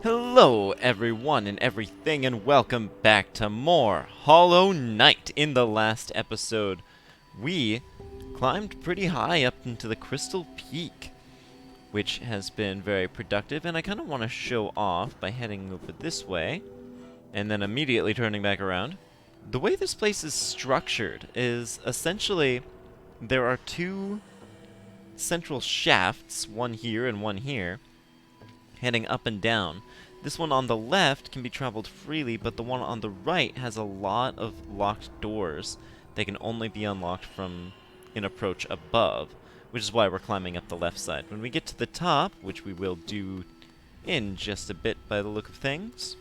Hello, everyone and everything, and welcome back to more Hollow Knight. In the last episode, we climbed pretty high up into the Crystal Peak, which has been very productive, and I kind of want to show off by heading over this way, and then immediately turning back around. The way this place is structured is essentially there are two central shafts, one here and one here, heading up and down. This one on the left can be traveled freely, but the one on the right has a lot of locked doors that can only be unlocked from an approach above, which is why we're climbing up the left side. When we get to the top, which we will do in just a bit by the look of things,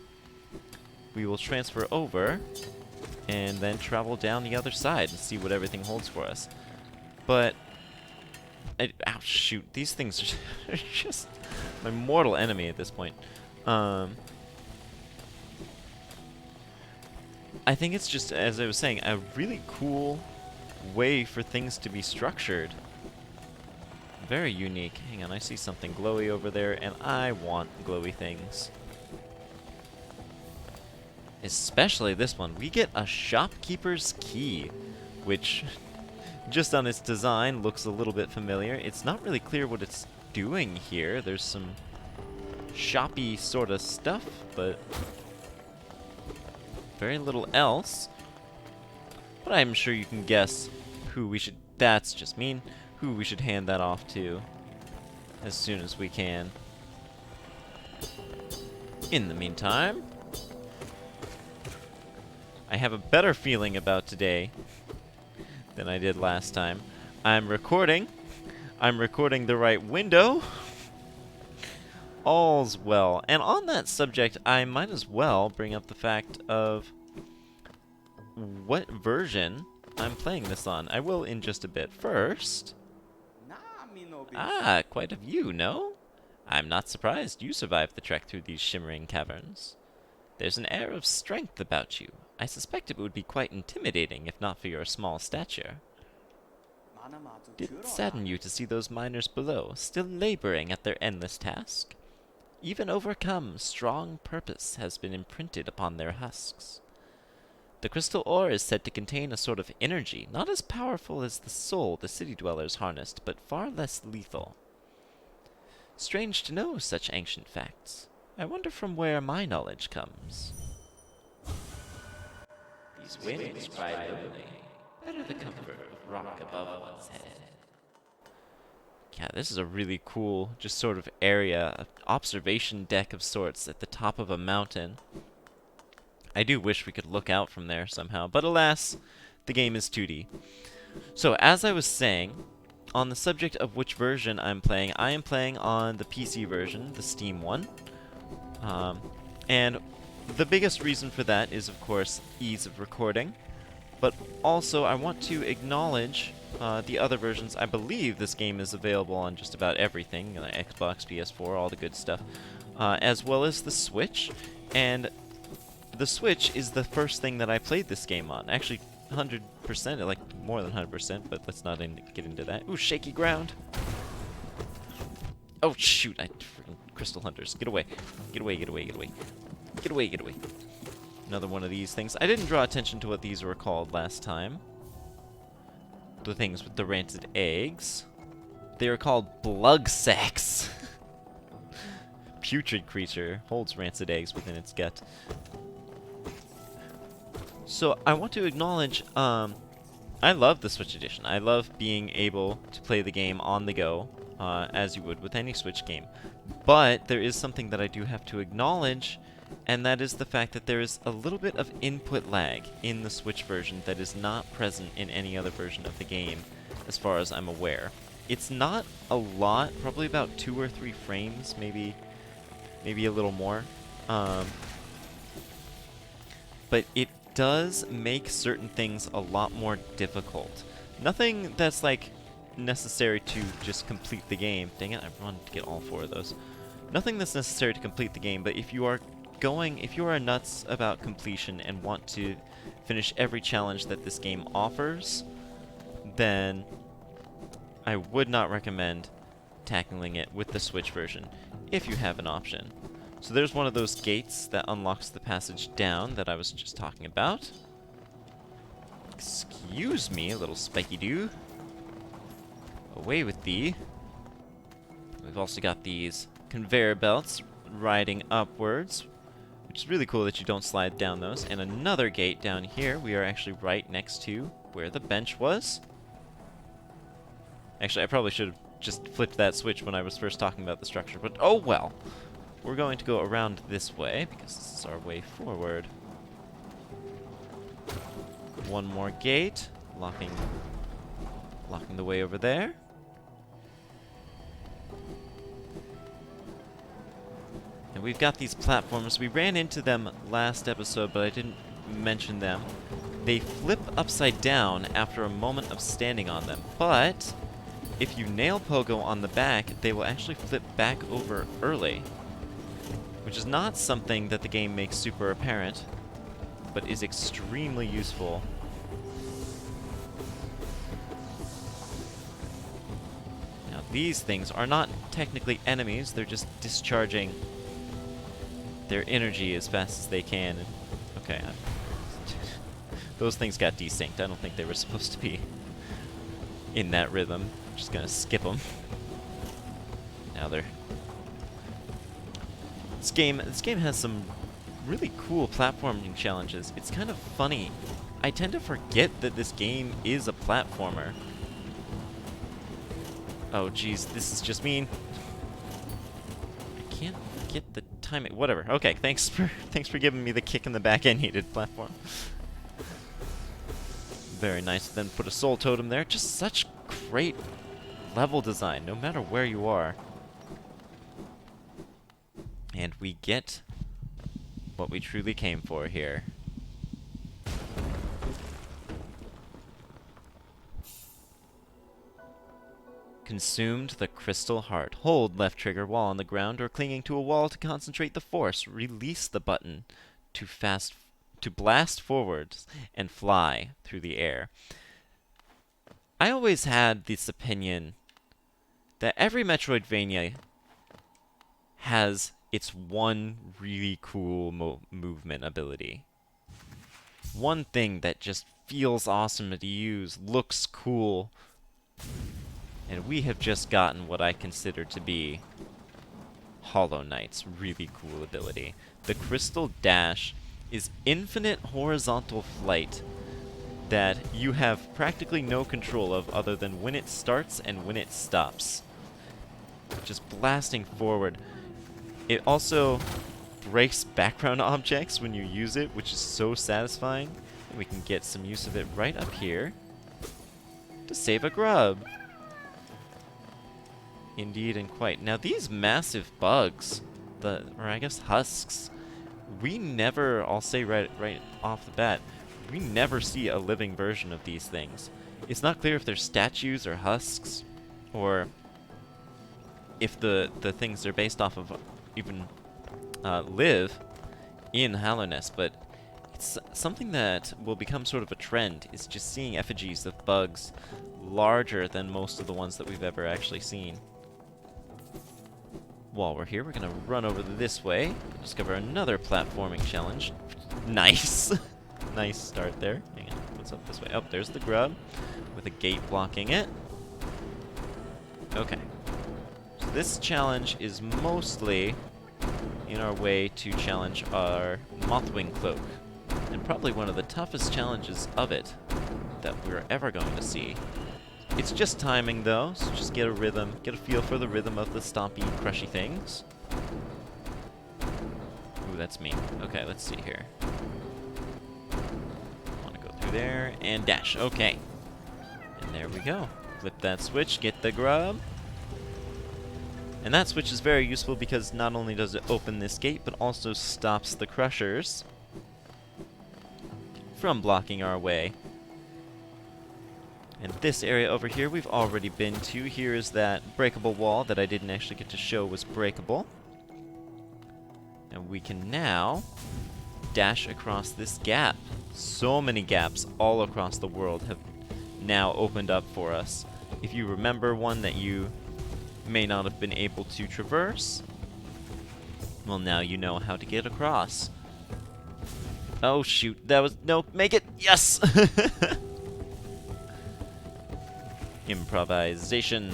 we will transfer over and then travel down the other side and see what everything holds for us. But ow, shoot, these things are just my mortal enemy at this point. I think it's just, as I was saying, a really cool way for things to be structured. Very unique. Hang on, I see something glowy over there, and I want glowy things. Especially this one. We get a shopkeeper's key, which just on its design looks a little bit familiar. It's not really clear what it's doing here. There's some shoppy sort of stuff, but very little else. But I'm sure you can guess who we should, that's just mean, who we should hand that off to as soon as we can. In the meantime, I have a better feeling about today than I did last time. I'm recording the right window. All's well. And on that subject, I might as well bring up the fact of what version I'm playing this on. I will in just a bit. First, quite a view, no? I'm not surprised you survived the trek through these shimmering caverns. There's an air of strength about you. I suspect it would be quite intimidating if not for your small stature. Did it sadden you to see those miners below, still laboring at their endless task? Even overcome, strong purpose has been imprinted upon their husks. The crystal ore is said to contain a sort of energy, not as powerful as the soul the city dwellers harnessed, but far less lethal. Strange to know such ancient facts. I wonder from where my knowledge comes. These winds cry lonely. Better the comfort of rock above one's head. Yeah, this is a really cool, just sort of area, an observation deck of sorts at the top of a mountain. I do wish we could look out from there somehow, but alas, the game is 2D. So, as I was saying, on the subject of which version I'm playing, I am playing on the PC version, the Steam one. And the biggest reason for that is, of course, ease of recording. But also, I want to acknowledge the other versions. I believe this game is available on just about everything, Xbox, PS4, all the good stuff, as well as the Switch. And the Switch is the first thing that I played this game on. Actually, 100%, like more than 100%, but let's not get into that. Ooh, shaky ground. Oh, shoot, freaking Crystal Hunters. Get away. Get away, get away, get away. Get away, get away. Another one of these things. I didn't draw attention to what these were called last time. The things with the rancid eggs. They are called Blugsacks. Putrid creature holds rancid eggs within its gut. So I want to acknowledge, I love the Switch edition. I love being able to play the game on the go, as you would with any Switch game. But there is something that I do have to acknowledge, and that is the fact that there is a little bit of input lag in the Switch version that is not present in any other version of the game, as far as I'm aware. It's not a lot, probably about 2 or 3 frames, maybe a little more. But it does make certain things a lot more difficult. Nothing that's like necessary to just complete the game. Dang it, I wanted to get all 4 of those. Nothing that's necessary to complete the game, but if you are nuts about completion and want to finish every challenge that this game offers, then I would not recommend tackling it with the Switch version, if you have an option. So there's one of those gates that unlocks the passage down that I was just talking about. Excuse me, little spiky-doo. Away with thee. We've also got these conveyor belts riding upwards, which is really cool that you don't slide down those. And another gate down here. We are actually right next to where the bench was. Actually, I probably should have just flipped that switch when I was first talking about the structure, but oh well. We're going to go around this way, because this is our way forward. One more gate, locking the way over there. And we've got these platforms. We ran into them last episode, but I didn't mention them. They flip upside down after a moment of standing on them, but if you nail Pogo on the back, they will actually flip back over early, which is not something that the game makes super apparent, but is extremely useful. Now, these things are not technically enemies, they're just discharging their energy as fast as they can. Okay, those things got desynced. I don't think they were supposed to be in that rhythm. I'm just gonna skip them. Now they're... This game has some really cool platforming challenges. It's kind of funny. I tend to forget that this game is a platformer. Oh geez, this is just mean. I can't get the timing. Whatever. Okay, thanks for giving me the kick in the back I needed, platform. Very nice. Then put a soul totem there. Just such great level design, no matter where you are. And we get what we truly came for here. Consumed the crystal heart. Hold left trigger while on the ground or clinging to a wall to concentrate the force. Release the button to blast forwards and fly through the air. I always had this opinion that every Metroidvania has its one really cool movement ability. One thing that just feels awesome to use, looks cool, and we have just gotten what I consider to be Hollow Knight's really cool ability. The Crystal Dash is infinite horizontal flight that you have practically no control of other than when it starts and when it stops. Just blasting forward. It also breaks background objects when you use it, which is so satisfying. And we can get some use of it right up here to save a grub. Indeed and quite. Now these massive bugs, or I guess husks, we never, I'll say right off the bat, we never see a living version of these things. It's not clear if they're statues or husks, or if the things they're based off of even live in Hallownest, but it's something that will become sort of a trend, is just seeing effigies of bugs larger than most of the ones that we've ever actually seen. While we're here, we're gonna run over this way, discover another platforming challenge. Nice! Nice start there. Hang on, what's up this way? Oh, there's the grub, with a gate blocking it. Okay. So this challenge is mostly in our way to challenge our Mothwing Cloak. And probably one of the toughest challenges of it that we're ever going to see. It's just timing though, so just get a rhythm, get a feel for the rhythm of the stompy, crushy things. Ooh, that's me. Okay, let's see here. Want to go through there, and dash. Okay. And there we go. Flip that switch, get the grub. And that switch is very useful because not only does it open this gate, but also stops the crushers from blocking our way. And this area over here we've already been to. Here is that breakable wall that I didn't actually get to show was breakable. And we can now dash across this gap. So many gaps all across the world have now opened up for us. If you remember one that you may not have been able to traverse, Well, now you know how to get across. Oh, shoot. That was... No, make it! Yes! Improvisation.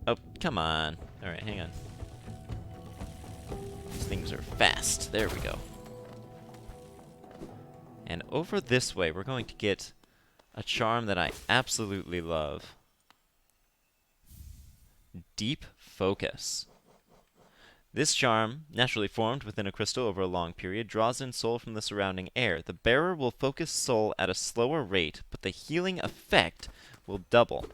Oh, come on. Alright, hang on. These things are fast. There we go. And over this way, we're going to get a charm that I absolutely love. Deep Focus. This charm, naturally formed within a crystal over a long period, draws in soul from the surrounding air. The bearer will focus soul at a slower rate, but the healing effect will double.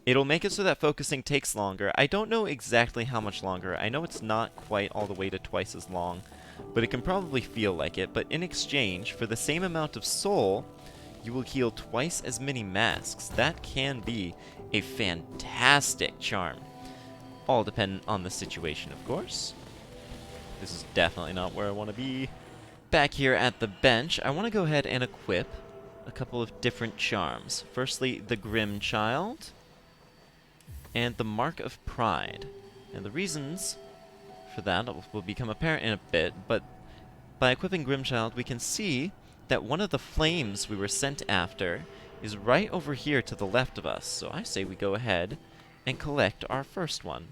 It'll make it so that focusing takes longer. I don't know exactly how much longer. I know it's not quite all the way to twice as long, but it can probably feel like it. But in exchange, for the same amount of soul, you will heal twice as many masks. That can be a fantastic charm. All dependent on the situation, of course. This is definitely not where I want to be. Back here at the bench, I want to go ahead and equip a couple of different charms. Firstly, the Grim Child, and the Mark of Pride. And the reasons for that will become apparent in a bit, but by equipping Grimchild, we can see that one of the flames we were sent after is right over here to the left of us. So I say we go ahead and collect our first one.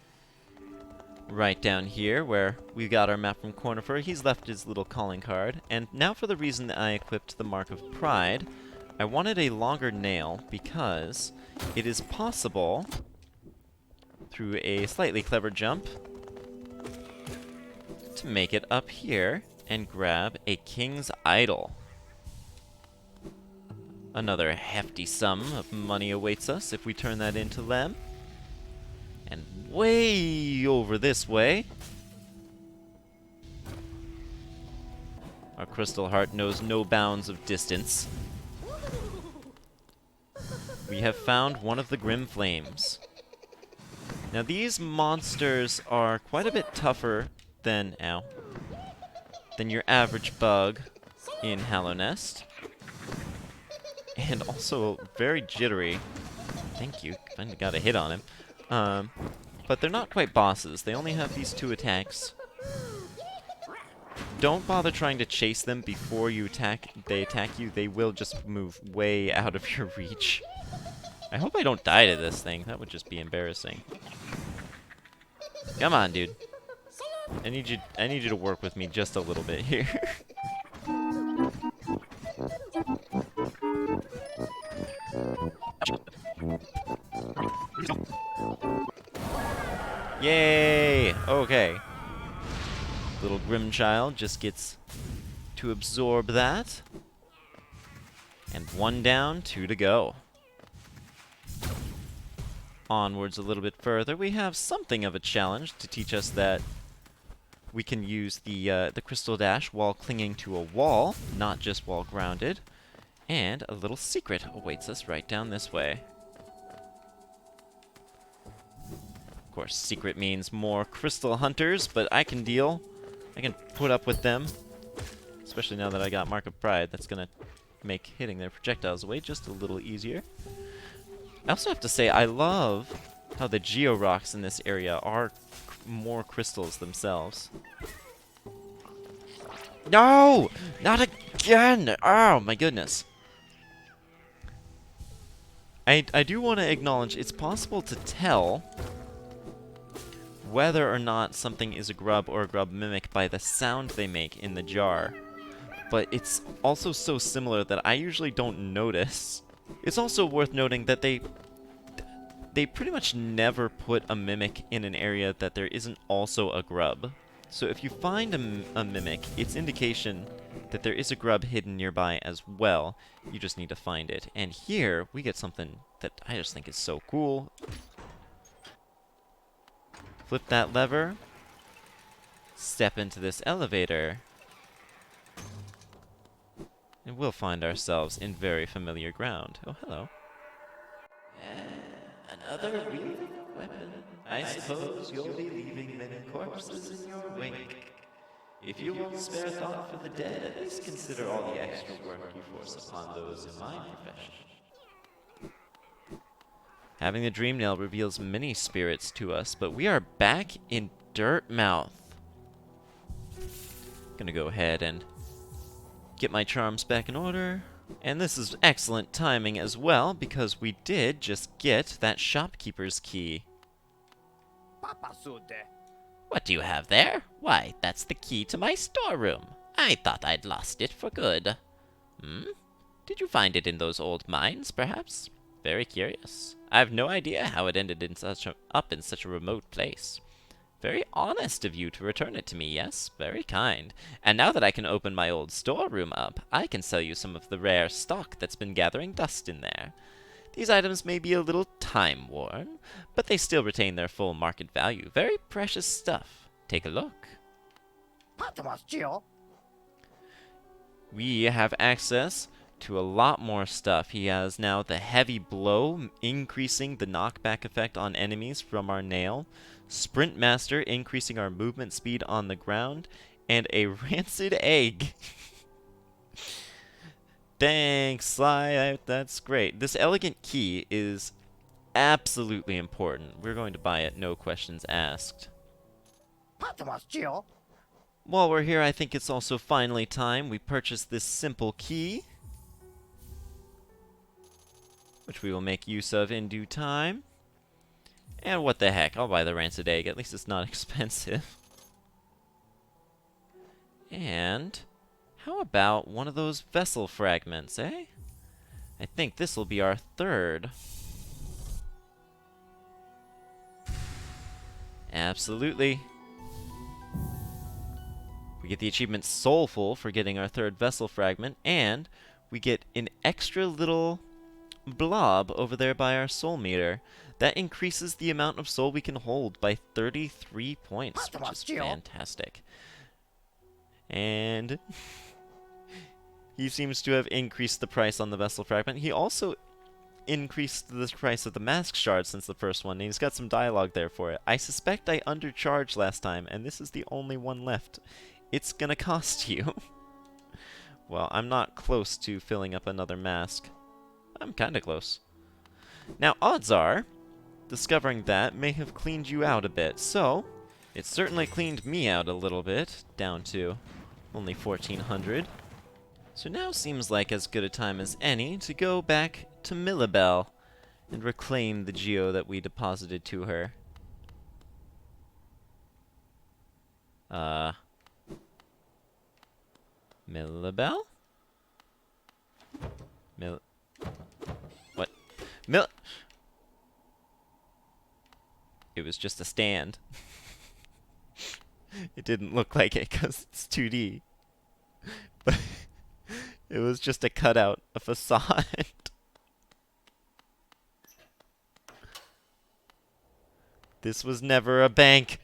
Right down here, where we got our map from Cornifer, he's left his little calling card. And now for the reason that I equipped the Mark of Pride. I wanted a longer nail because it is possible, through a slightly clever jump, to make it up here and grab a King's Idol. Another hefty sum of money awaits us if we turn that into them. And way over this way, our Crystal Heart knows no bounds of distance. We have found one of the Grim Flames. Now these monsters are quite a bit tougher than your average bug in Hallownest. And also very jittery. Thank you, finally got a hit on him. But they're not quite bosses. They only have these 2 attacks. Don't bother trying to chase them before they attack you. They will just move way out of your reach. I hope I don't die to this thing. That would just be embarrassing. Come on, dude. I need you to work with me just a little bit here. Yay! Okay. Little Grimchild just gets to absorb that. And 1 down, 2 to go. Onwards a little bit further, we have something of a challenge to teach us that we can use the Crystal Dash while clinging to a wall, not just while grounded. And a little secret awaits us right down this way. Of course, secret means more Crystal Hunters, but I can deal. I can put up with them. Especially now that I got Mark of Pride, that's gonna make hitting their projectiles away just a little easier. I also have to say, I love how the Geo-Rocks in this area are more crystals themselves. No! Not again! Oh, my goodness. I do want to acknowledge it's possible to tell whether or not something is a grub or a grub mimic by the sound they make in the jar. But it's also so similar that I usually don't notice. It's also worth noting that they pretty much never put a mimic in an area that there isn't also a grub. So if you find a mimic, it's indication that there is a grub hidden nearby as well. You just need to find it. And here, we get something that I just think is so cool. Flip that lever. Step into this elevator. And we'll find ourselves in very familiar ground. Oh, hello. Another breathing weapon. I suppose you'll be leaving many corpses in your wake. If you won't spare thought for the dead, at least consider all the extra work you force upon those in my profession. Having the Dream Nail reveals many spirits to us, but we are back in Dirtmouth. Gonna go ahead and get my charms back in order. And this is excellent timing as well, because we did just get that shopkeeper's key. What do you have there? Why, that's the key to my storeroom. I thought I'd lost it for good. Hmm? Did you find it in those old mines, perhaps? Very curious. I have no idea how it ended up in such a remote place. Very honest of you to return it to me, yes? Very kind. And now that I can open my old storeroom up, I can sell you some of the rare stock that's been gathering dust in there. These items may be a little time-worn, but they still retain their full market value. Very precious stuff. Take a look. We have access to a lot more stuff. He has now the heavy blow, increasing the knockback effect on enemies from our nail. Sprint Master, increasing our movement speed on the ground. And a rancid egg. Thanks, Sly. That's great. This elegant key is absolutely important. We're going to buy it, no questions asked. While we're here, I think it's also finally time we purchase this simple key, which we will make use of in due time. And what the heck, I'll buy the rancid egg. At least it's not expensive. And how about one of those vessel fragments, eh? I think this will be our third. Absolutely. We get the achievement Soulful for getting our third vessel fragment, and we get an extra little blob over there by our soul meter. That increases the amount of soul we can hold by 33 points, which is fantastic. And he seems to have increased the price on the vessel fragment. He also increased the price of the mask shard since the first one, and he's got some dialogue there for it. I suspect I undercharged last time, and this is the only one left. It's gonna cost you. Well, I'm not close to filling up another mask. I'm kinda close. Now, odds are, discovering that may have cleaned you out a bit, so it certainly cleaned me out a little bit, down to only 1,400. So now seems like as good a time as any to go back to Millabelle and reclaim the geo that we deposited to her. Millabelle? What? It was just a stand. It didn't look like it because it's 2D. But it was just a cutout, a facade. This was never a bank.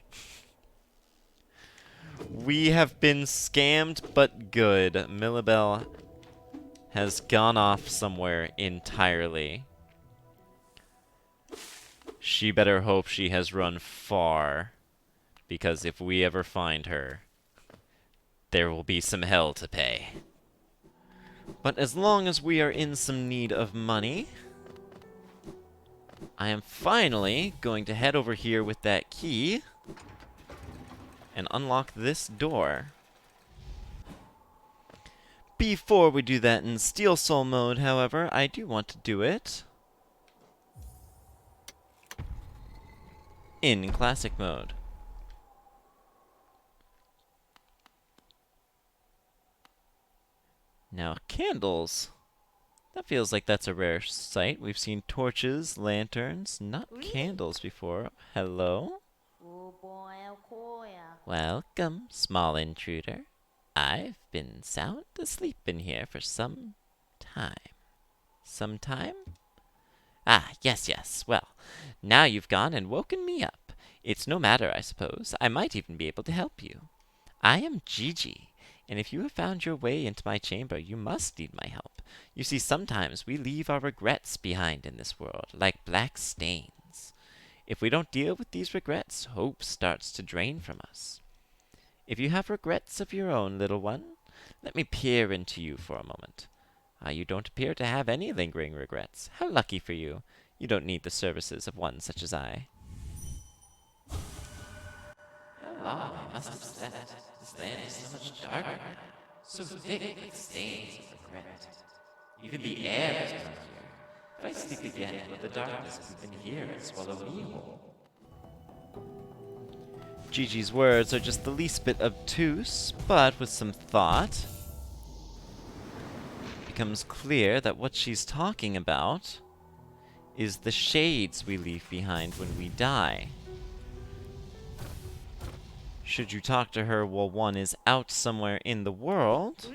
We have been scammed, but good. Millabelle has gone off somewhere entirely. She better hope she has run far, because if we ever find her, there will be some hell to pay. But as long as we are in some need of money, I am finally going to head over here with that key and unlock this door. Before we do that in Steel Soul mode, however, I do want to do it in Classic mode. Now, candles. That feels like that's a rare sight. We've seen torches, lanterns, not candles before. Hello? Welcome, small intruder. I've been sound asleep in here for some time. Some time? Ah, yes. Well, now you've gone and woken me up. It's no matter, I suppose. I might even be able to help you. I am Gigi, and if you have found your way into my chamber, you must need my help. You see, sometimes we leave our regrets behind in this world, like black stains. If we don't deal with these regrets, hope starts to drain from us. If you have regrets of your own, little one, let me peer into you for a moment. You don't appear to have any lingering regrets. How lucky for you. You don't need the services of one such as I. How long I must have slept. This land is so much darker now, so thick with stains of regret. Even the air is murkier. If I sleep again, will the darkness creep in here and swallow me whole? Gigi's words are just the least bit obtuse, but with some thought, it becomes clear that what she's talking about is the shades we leave behind when we die. Should you talk to her while one is out somewhere in the world?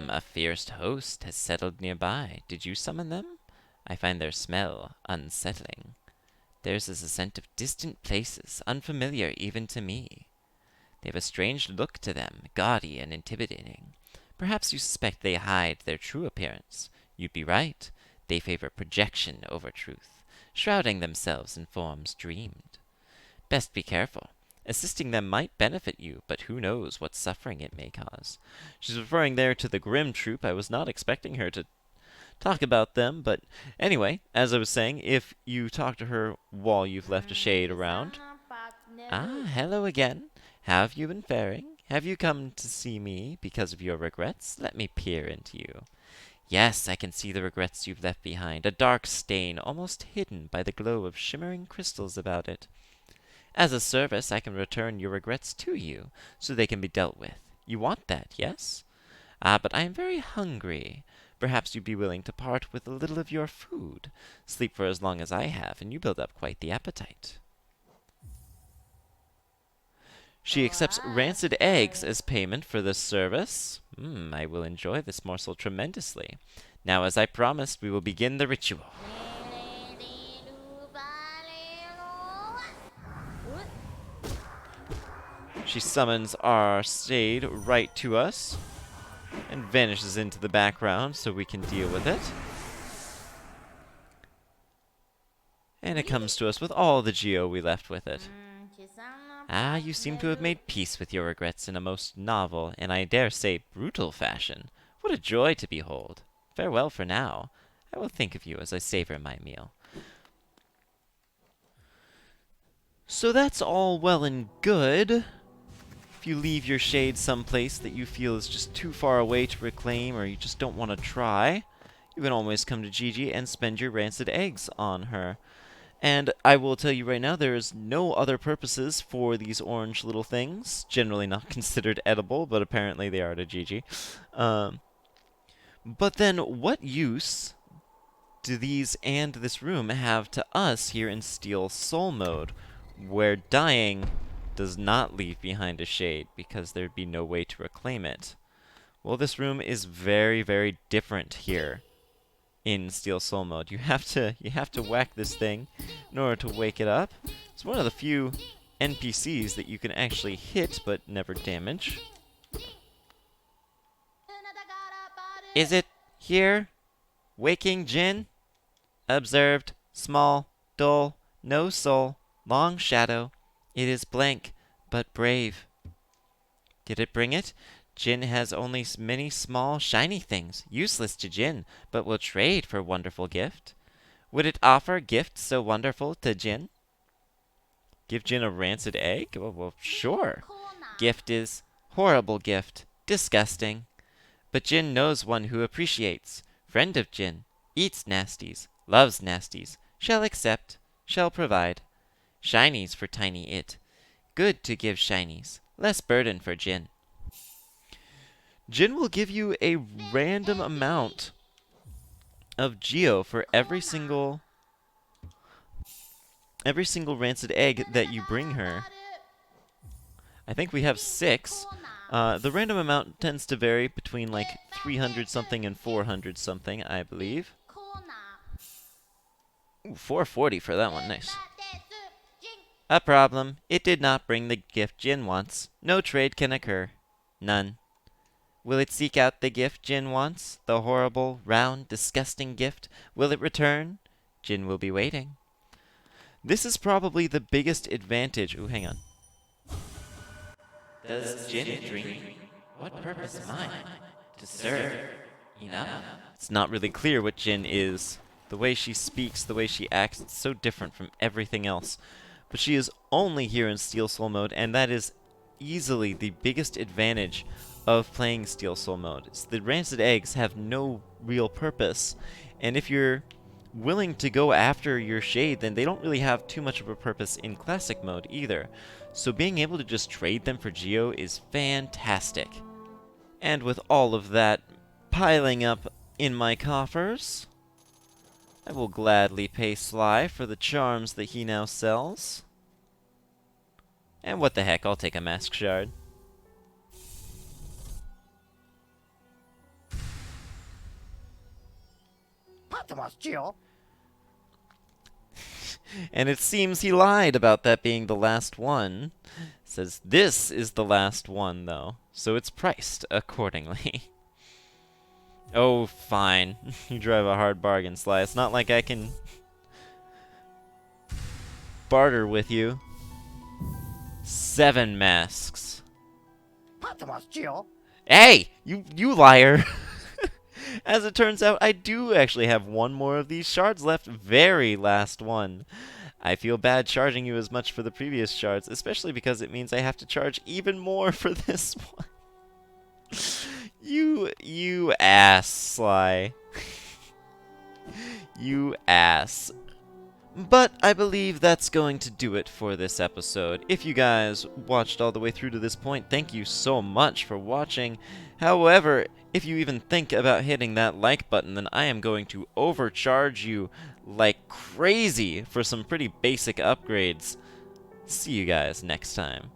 A fierce host has settled nearby. Did you summon them? I find their smell unsettling. Theirs is a scent of distant places, unfamiliar even to me. They have a strange look to them, gaudy and intimidating. Perhaps you suspect they hide their true appearance. You'd be right. They favor projection over truth, shrouding themselves in forms dreamed. Best be careful. Assisting them might benefit you, but who knows what suffering it may cause. She's referring there to the Grimm Troop. I was not expecting her to talk about them, but anyway, as I was saying, if you talk to her while you've left a shade around... Ah, hello again. How have you been faring? Have you come to see me because of your regrets? Let me peer into you. Yes, I can see the regrets you've left behind, a dark stain almost hidden by the glow of shimmering crystals about it. As a service, I can return your regrets to you, so they can be dealt with. You want that, yes? Ah, but I am very hungry. Perhaps you'd be willing to part with a little of your food. Sleep for as long as I have, and you build up quite the appetite. She accepts rancid eggs as payment for this service. I will enjoy this morsel tremendously. Now, as I promised, we will begin the ritual. She summons our shade right to us and vanishes into the background so we can deal with it. And it comes to us with all the geo we left with it. Ah, you seem to have made peace with your regrets in a most novel, and I dare say brutal fashion. What a joy to behold. Farewell for now. I will think of you as I savor my meal. So that's all well and good. If you leave your shade someplace that you feel is just too far away to reclaim, or you just don't want to try, you can always come to Gigi and spend your rancid eggs on her. And I will tell you right now, there is no other purposes for these orange little things. Generally not considered edible, but apparently they are to Gigi. But then, what use do these and this room have to us here in Steel Soul mode, where dying does not leave behind a shade because there'd be no way to reclaim it? Well, this room is very, very different here in Steel Soul mode. You have to whack this thing in order to wake it up. It's one of the few NPCs that you can actually hit but never damage. Is it here? Waking Jin? Observed. Small. Dull. No soul. Long shadow. It is blank, but brave. Did it bring it? Jin has only many small, shiny things, useless to Jin, but will trade for wonderful gift. Would it offer gift so wonderful to Jin? Give Jin a rancid egg? Well, sure. Gift is horrible gift, disgusting. But Jin knows one who appreciates. Friend of Jin, eats nasties, loves nasties, shall accept, shall provide. Shinies for tiny it. Good to give shinies. Less burden for Jin. Jin will give you a random amount of geo for every single rancid egg that you bring her. I think we have 6. The random amount tends to vary between like 300 something and 400 something, I believe. Ooh, 440 for that one, nice. A problem. It did not bring the gift Jin wants. No trade can occur. None. Will it seek out the gift Jin wants? The horrible, round, disgusting gift? Will it return? Jin will be waiting. This is probably the biggest advantage. Ooh, hang on. Does Jin dream? What purpose of mine? To serve. Enough? It's not really clear what Jin is. The way she speaks, the way she acts, it's so different from everything else. but she is only here in Steel Soul mode, and that is easily the biggest advantage of playing Steel Soul mode. The Rancid Eggs have no real purpose, and if you're willing to go after your Shade, then they don't really have too much of a purpose in Classic mode either. So being able to just trade them for Geo is fantastic. And with all of that piling up in my coffers, I will gladly pay Sly for the charms that he now sells. And what the heck, I'll take a Mask Shard. And it seems he lied about that being the last one. Says this is the last one, though, so it's priced accordingly. Oh, fine. You drive a hard bargain, Sly. It's not like I can barter with you. 7 masks. Hey! You liar! As it turns out, I do actually have one more of these shards left. Very last one. I feel bad charging you as much for the previous shards, especially because it means I have to charge even more for this one. You ass, Sly. You ass. But I believe that's going to do it for this episode. If you guys watched all the way through to this point, thank you so much for watching. However, if you even think about hitting that like button, then I am going to overcharge you like crazy for some pretty basic upgrades. See you guys next time.